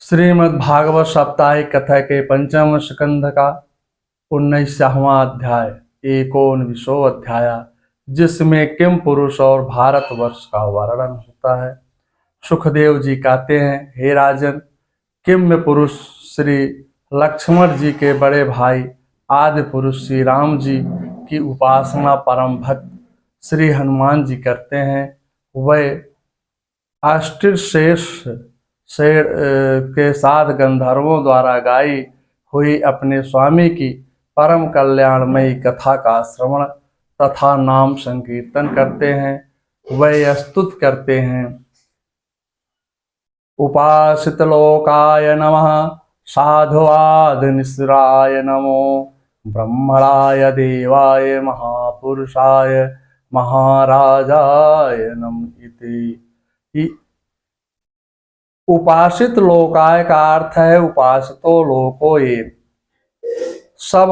श्रीमद् भागवत साप्ताहिक कथा के पंचम स्कंध का 19वां अध्याय 19वां अध्याय, जिसमें किम पुरुष और भारतवर्ष का वर्णन होता है। सुखदेव जी कहते हैं, हे राजन, किम पुरुष श्री लक्ष्मण जी के बड़े भाई आदि पुरुष श्री राम जी की उपासना परम भक्त श्री हनुमान जी करते हैं। वह अष्टशेष के साथ गंधर्वों द्वारा गाई हुई अपने स्वामी की परम कल्याणमयी कथा का श्रवण तथा नाम संकीर्तन करते हैं। वह स्तुत करते हैं, उपासित लोकाय नमः, साधुवाद निश्राय नमो, ब्रह्मणाय देवाय महापुरुषाय महाराजाय नम इति। उपासित लोकाय का अर्थ है उपासितो लोको ये। सब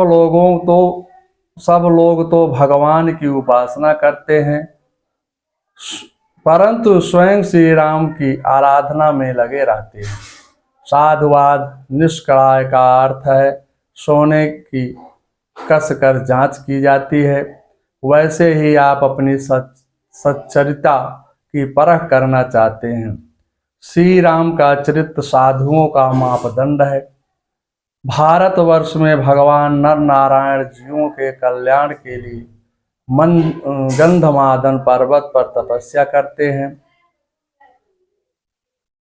लोग तो भगवान की उपासना करते हैं, परंतु स्वयं श्री राम की आराधना में लगे रहते हैं। साधुवाद निष्कलाय का अर्थ है सोने की कसकर जांच की जाती है। वैसे ही आप अपनी सच्चरिता की परख करना चाहते हैं। श्री राम का चरित्र साधुओं का मापदंड है। भारतवर्ष में भगवान नर नारायण जीवों के कल्याण के लिए गंधमादन पर्वत पर तपस्या करते हैं।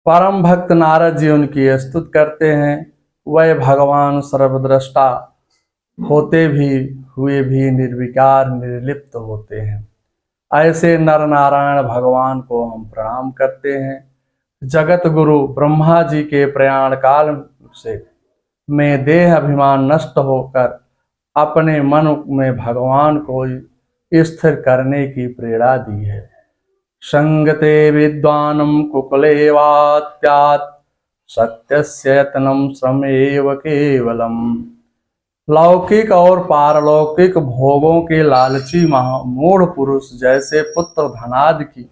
परम भक्त नारद जी उनकी स्तुति करते हैं। वह भगवान सर्वद्रष्टा होते हुए भी निर्विकार निर्लिप्त होते हैं। ऐसे नर नारायण भगवान को हम प्रणाम करते हैं। जगत गुरु ब्रह्मा जी के प्रयाण काल में देह अभिमान नष्ट होकर अपने मन में भगवान को स्थिर करने की प्रेरणा दी है। संगते विद्वानम कुकुले वात्यात् सत्यस्य यत्नम श्रमेव केवलम। लौकिक और पारलौकिक भोगों के लालची मूढ़ पुरुष जैसे पुत्र धनादि की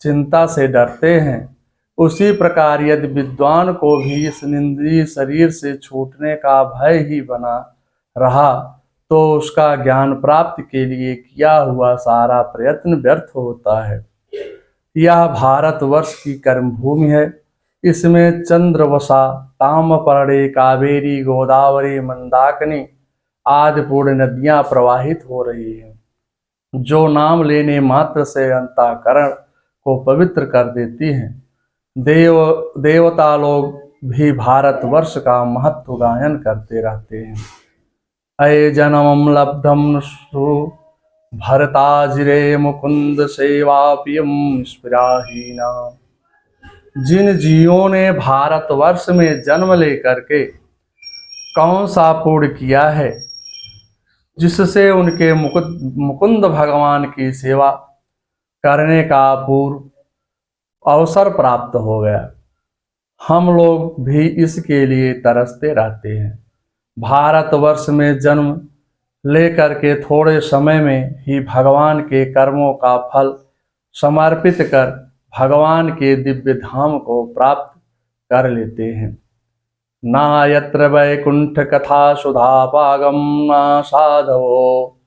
चिंता से डरते हैं, उसी प्रकार यदि विद्वान को भी इस निंद्रिय शरीर से छूटने का भय ही बना रहा तो उसका ज्ञान प्राप्ति के लिए किया हुआ सारा प्रयत्न व्यर्थ होता है। यह भारतवर्ष की कर्मभूमि है। इसमें चंद्रवसा, ताम्रपर्णी, कावेरी, गोदावरी, मंदाकिनी आदि पूर्ण नदियां प्रवाहित हो रही हैं, जो नाम लेने मात्र से अंतःकरण को पवित्र कर देती हैं। देवता लोग भी भारतवर्ष का महत्व गायन करते रहते हैं। अये जन्मम लब्धम भरताजिरे मुकुंद सेवापियम स्पृहाहीना। जिन जीवों ने भारतवर्ष में जन्म लेकर के कौन सा पुण्य किया है जिससे उनके मुकुंद भगवान की सेवा करने का पूर्व अवसर प्राप्त हो गया, हम लोग भी इसके लिए तरसते रहते हैं। भारतवर्ष में जन्म लेकर के थोड़े समय में ही भगवान के कर्मों का फल समर्पित कर भगवान के दिव्य धाम को प्राप्त कर लेते हैं। ना यत्र वैकुंठ कथा सुधा पागम, ना साधवो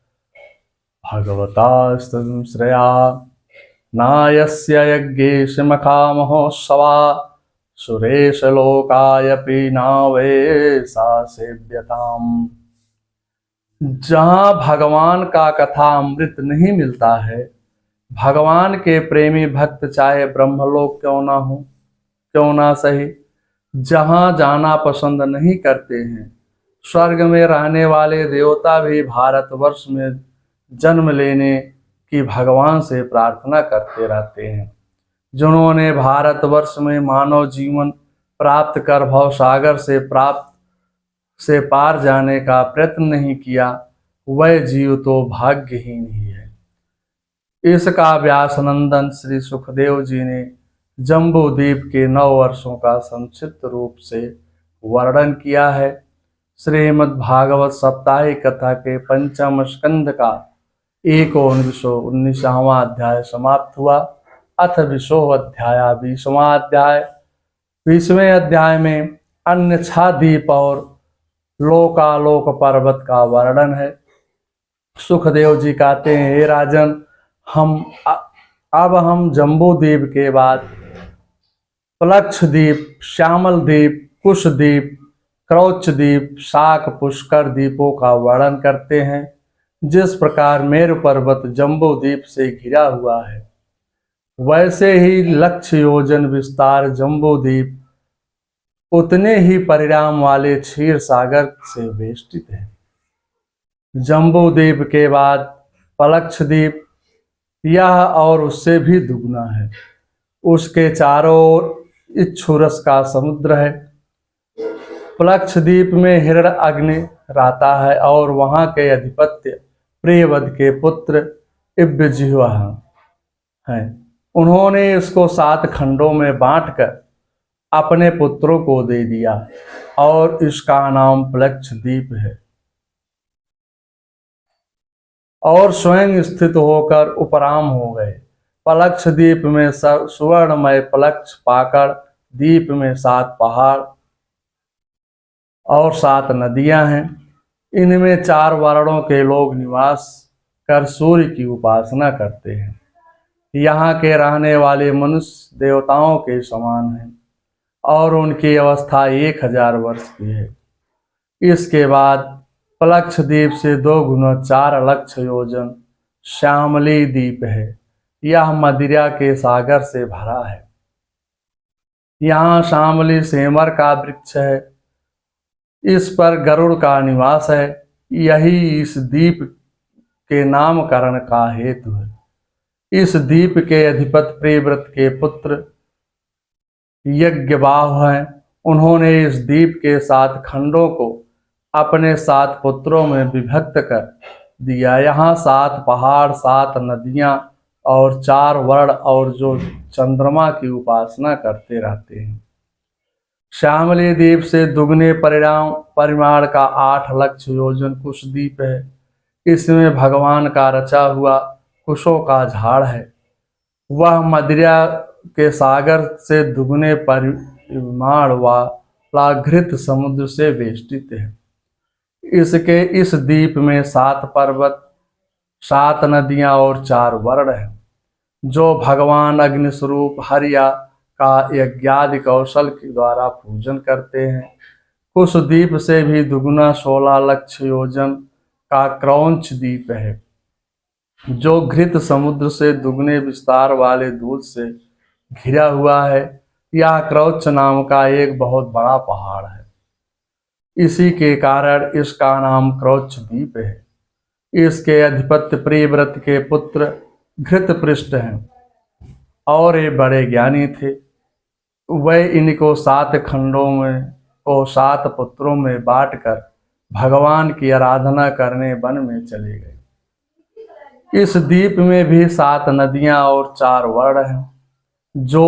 भगवता श्रया, नायस्य यज्ञेश मखा महोत्सवा, सुरेश लोकायपि नावे सा सेव्यताम। जहाँ भगवान का कथा अमृत नहीं मिलता है, भगवान के प्रेमी भक्त चाहे ब्रह्मलोक क्यों ना सही, जहाँ जाना पसंद नहीं करते हैं। स्वर्ग में रहने वाले देवता भी भारतवर्ष में जन्म लेने की भगवान से प्रार्थना करते रहते हैं। जिन्होंने भारतवर्ष में मानव जीवन प्राप्त कर भव सागर से पार जाने का प्रयत्न नहीं किया, वह जीव तो भाग्यहीन ही है। इसका व्यासनंदन श्री सुखदेव जी ने जम्बूद्वीप के 9 वर्षों का संक्षिप्त रूप से वर्णन किया है। श्रीमद् भागवत साप्ताहिक कथा के पंचम स्कंध का 19वां अध्याय समाप्त हुआ। अथ 20वां अध्याय 20वें अध्याय में अन्यथा द्वीप और लोकालोक पर्वत का वर्णन है। सुखदेव जी कहते हैं, हे राजन, अब हम जम्बू द्वीप के बाद प्लक्ष द्वीप, श्यामल द्वीप, कुश द्वीप, क्रौच द्वीप, शाक, पुष्कर द्वीपों का वर्णन करते हैं। जिस प्रकार मेरु पर्वत जम्बू द्वीप से घिरा हुआ है, वैसे ही लक्ष्य योजन विस्तार जम्बू द्वीप उतने ही परिणाम वाले क्षीर सागर से वेष्टित है। जम्बू द्वीप के बाद पलक्ष द्वीप, यह और उससे भी दुगना है। उसके चारों ओर इच्छुरस का समुद्र है। पलक्ष द्वीप में हिरण अग्नि रहता है और वहां के अधिपत्य प्रियवद के पुत्र इब्बजिह्वा हैं। उन्होंने इसको 7 खंडों में बांटकर अपने पुत्रों को दे दिया और इसका नाम प्लक्ष द्वीप है, और स्वयं स्थित होकर उपराम हो गए। पलक्ष द्वीप में सुवर्णमय पलक्ष पाकड़ द्वीप में 7 पहाड़ और 7 नदियां हैं। इनमें 4 वर्णों के लोग निवास कर सूर्य की उपासना करते हैं। यहाँ के रहने वाले मनुष्य देवताओं के समान हैं और उनकी अवस्था 1000 वर्ष की है। इसके बाद पलक्ष द्वीप से 2 गुना 4 लक्ष योजन श्यामली द्वीप है। यह मदिरा के सागर से भरा है। यहाँ शामली सेमर का वृक्ष है। इस पर गरुड़ का निवास है। यही इस द्वीप के नामकरण का हेतु है। इस द्वीप के अधिपति प्रियव्रत के पुत्र यज्ञबाहु हैं। उन्होंने इस द्वीप के 7 खंडों को अपने 7 पुत्रों में विभक्त कर दिया। यहाँ 7 पहाड़, 7 नदियां और 4 वर्ण और जो चंद्रमा की उपासना करते रहते हैं। श्यामली द्वीप से दुगने परिमाण का 8 लक्ष योजन कुश द्वीप है। इसमें भगवान का रचा हुआ कुशों का झाड़ है। वह मदिरा के सागर से दुगने परिमाण वाला घृत समुद्र से वेष्टित है। इसके इस द्वीप में 7 पर्वत, 7 नदियां और 4 वर्ण हैं, जो भगवान अग्निस्वरूप हरिया का यज्ञादि कौशल के द्वारा पूजन करते हैं। कुश द्वीप से भी दुगुना 16 लक्ष योजन का क्रौंच द्वीप है, जो घृत समुद्र से दुगने विस्तार वाले दूध से घिरा हुआ है। यह क्रौच नाम का एक बहुत बड़ा पहाड़ है। इसी के कारण इसका नाम क्रौच द्वीप है। इसके अधिपत्य प्रियव्रत के पुत्र घृतपृष्ठ हैं और ये बड़े ज्ञानी थे। वह इनको 7 खंडों में और 7 पुत्रों में बांटकर भगवान की आराधना करने वन में चले गए। इस द्वीप में भी 7 नदियां और 4 वर्ण हैं, जो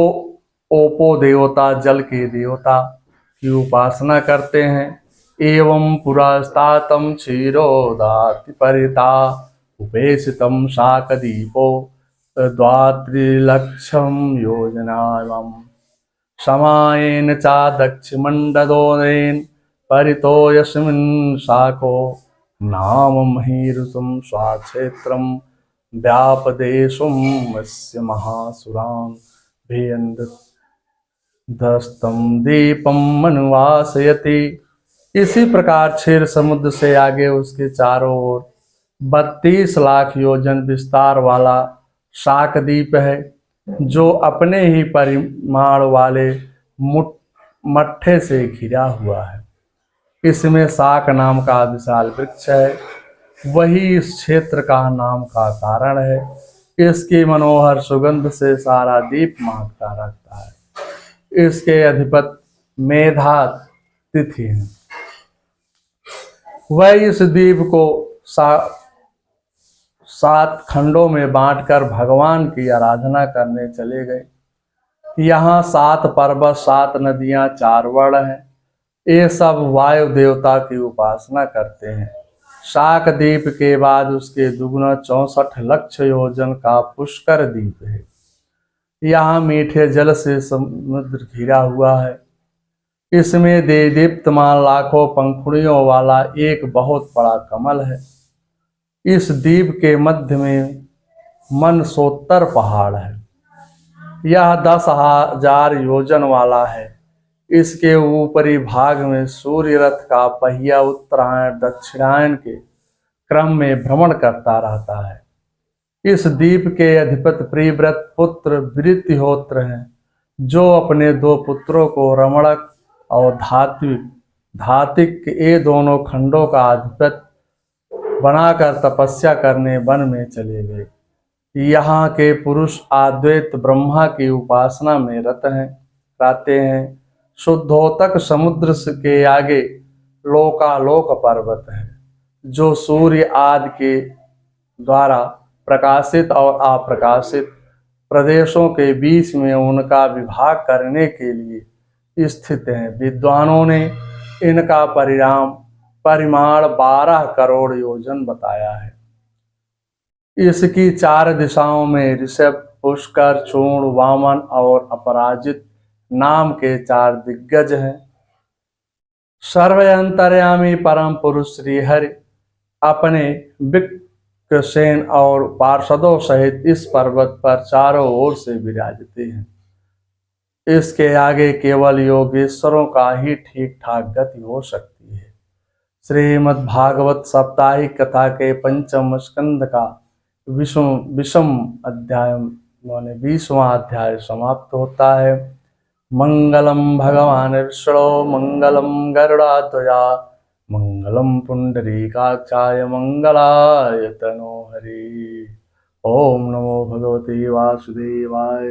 ओपो देवता, जल के देवता की उपासना करते हैं। एवं पुरस्तातम क्षीरोदाति परिता उपेक्षितम शाकदीपो द्वात्रिलक्षम योजनावम समायेन चा दक्षिमंडलोरेन परितो यस्मिन् शाको नाम महीरुतम स्वाक्षेत्रम व्यापदेशुम मत्स्य महासुरान भेयन्दस्तम दीपम मनुवासयति। इसी प्रकार क्षीर समुद्र से आगे उसके चारों ओर 32 लाख योजन विस्तार वाला शाकद्वीप है, जो अपने ही परिमाण वाले मट्ठे से घिरा हुआ है। इसमें शाक नाम का विशाल वृक्ष है। वही इस क्षेत्र का नाम का कारण है। इसकी मनोहर सुगंध से सारा द्वीप महकता रहता है। इसके अधिपति मेधा तिथि हैं। वह इस द्वीप को 7 खंडों में बांटकर भगवान की आराधना करने चले गए। यहाँ 7 पर्वत, 7 नदियां, 4 वर्ण हैं। ये सब वायु देवता की उपासना करते हैं। शाक द्वीप के बाद उसके दुगुना 64 लक्ष योजन का पुष्कर द्वीप है। यहाँ मीठे जल से समुद्र घिरा हुआ है। इसमें दे दीप्तमान लाखों पंखुड़ियों वाला एक बहुत बड़ा कमल है। इस द्वीप के मध्य में मनसोत्तर पहाड़ है। यह 10,000 योजन वाला है। इसके ऊपरी भाग में सूर्य रथ का पहिया उत्तरायण दक्षिणायन के क्रम में भ्रमण करता रहता है। इस द्वीप के अधिपति प्रियव्रत पुत्र वृत्तिहोत्र हैं, जो अपने 2 पुत्रों को रमणक और धातिक ये दोनों खंडों का अधिपति बनाकर तपस्या करने वन में चले गए। यहाँ के पुरुष अद्वैत ब्रह्मा की उपासना में रहते हैं। शुद्धोदक समुद्र के आगे लोकालोक पर्वत है, जो सूर्य आदि के द्वारा प्रकाशित और अप्रकाशित प्रदेशों के बीच में उनका विभाग करने के लिए स्थित हैं। विद्वानों ने इनका परिमाण 12 करोड़ योजन बताया है। इसकी 4 दिशाओं में ऋषभ, पुष्कर, चूर्ण, वामन और अपराजित नाम के 4 दिग्गज हैं। सर्वंतर्यामी परम पुरुष श्रीहरि अपने विक्रसेन और पार्षदों सहित इस पर्वत पर चारों ओर से विराजते हैं। इसके आगे केवल योगेश्वरों का ही ठीक ठाक गति हो सकती है। श्रीमद् भागवत साप्ताहिक कथा के 5वें स्कंद का 20वां अध्याय समाप्त होता है। मंगलम भगवान विष्णु मंगलम गरुड़ाध्वजा मंगलम पुंडरीकाक्षाय मंगलाय तनोहरि। ओम नमो भगवते वासुदेवाय।